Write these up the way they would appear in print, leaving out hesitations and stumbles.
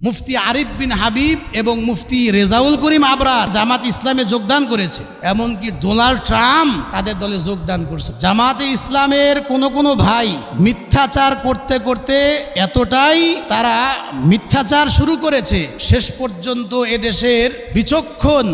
মুফতি আরিফ বিন হাবিব এবং মুফতি রেজাউল করিম আবরার জামাত ইসলামে যোগদান করেছে। এমনকি ডোনাল্ড ট্রাম্প তাদের দলে যোগদান করছে। জামাতে ইসলামের কোনো ভাই মিথ্যাচার করতে করতে এতটাই তারা মিথ্যাচার শুরু করেছে, শেষ পর্যন্ত এদেশের বিচক্ষণ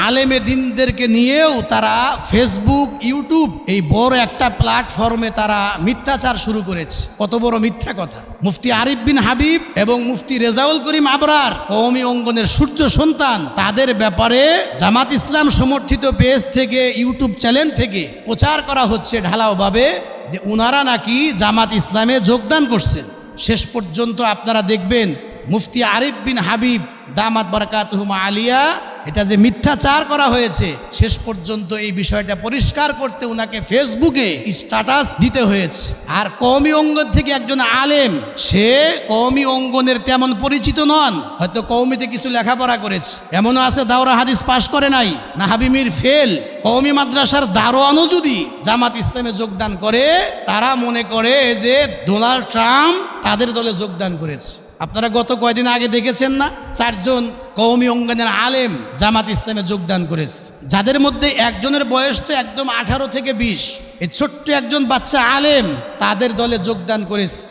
আলেমে দিনদেরকে নিয়েও তারা ফেসবুক, ইউটিউব এই বড় একটা প্ল্যাটফর্মে তারা মিথ্যাচার শুরু করেছে। কত বড় মিথ্যা কথা! মুফতি আরিফ বিন হাবিব এবং মুফতি রেজাউল করিম আবরার কওমি অঙ্গনের সূর্য সন্তান, তাদের ব্যাপারে জামাত ইসলাম সমর্থিত পেজ থেকে, ইউটিউব চ্যানেল থেকে প্রচার করা হচ্ছে ঢালাওভাবে যে উনারা নাকি জামাত ইসলামে যোগদান করছেন। শেষ পর্যন্ত আপনারা দেখবেন মুফতি আরিফ বিন হাবিব দামাত বারাকাতুহুমা আলিয়া এটা যে মিথ্যাচার করা হয়েছে, শেষ পর্যন্ত এই বিষয়টা পরিষ্কার করতে ওনাকে ফেসবুকে স্ট্যাটাস দিতে হয়েছে। আর কওমি অঙ্গন থেকে একজন আলেম, সে কওমি অঙ্গনের তেমন পরিচিত নন, হয়তো কওমিতে কিছু লেখাপড়া করেছে, এমনও আছে দাওরা হাদিস পাশ করে নাই, নাহাবি মির ফেল, কওমি মাদ্রাসার দারোয়ানও যদি জামাত ইসলামে যোগদান করে, তারা মনে করে যে ডোনাল্ড ট্রাম্প তাদের দলে যোগদান করেছে। আপনারা গত কয়েকদিন আগে দেখেছেন না, 4 জন কওমি অঙ্গনের আলেম জামাত ইসলামে যোগদান করেছে, যাদের মধ্যে একজনের বয়স তো একদম 18 থেকে 20। এই ছোট্ট একজন বাচ্চা আলেম তাদের দলে যোগদান করেছে।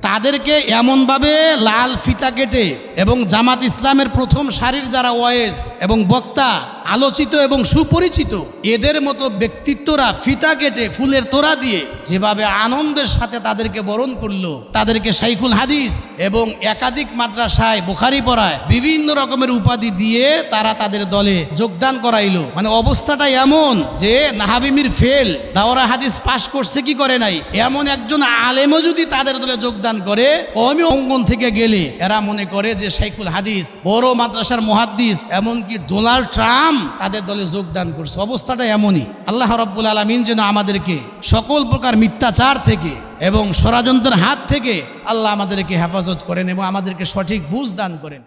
তাদেরকে এমনভাবে লাল ফিতা কেটে এবং জামাত ইসলামের প্রথম সারির যারা ওয়াইজ এবং বক্তা, আলোচিত এবং সুপরিচিত, এদের মতো ব্যক্তিত্বরা ফিতা কেটে ফুলের তোড়া দিয়ে যেভাবে আনন্দের সাথে তাদেরকে বরণ করলো, তাদেরকে শাইখুল হাদিস এবং একাধিক মাদ্রাসায় বুখারী পড়ায় বিভিন্ন রকমের উপাধি দিয়ে তারা তাদের দলে যোগদান করাইলো। মানে অবস্থাটা এমন যে নাহাবি মির ফেল, দাওরা হাদিস পাশ করছে কি করে নাই, এমন একজন আলেমও যদি তাদের দলে যোগদান করে, কওমি অঙ্গন থেকে গেলে এরা মনে করে যে শাইখুল হাদিস, বড় মাদ্রাসার মুহাদ্দিস, এমনকি ডোনাল্ড ট্রাম্প তাদের দলে যোগদান করছে। অবস্থাটা এমনই। আল্লাহ রাব্বুল আলামিন যেন আমাদেরকে সকল প্রকার মিথ্যাচার থেকে এবং ষড়যন্ত্রের হাত থেকে আল্লাহ আমাদেরকে হেফাজত করেন এবং আমাদেরকে সঠিক বুঝ দান করেন।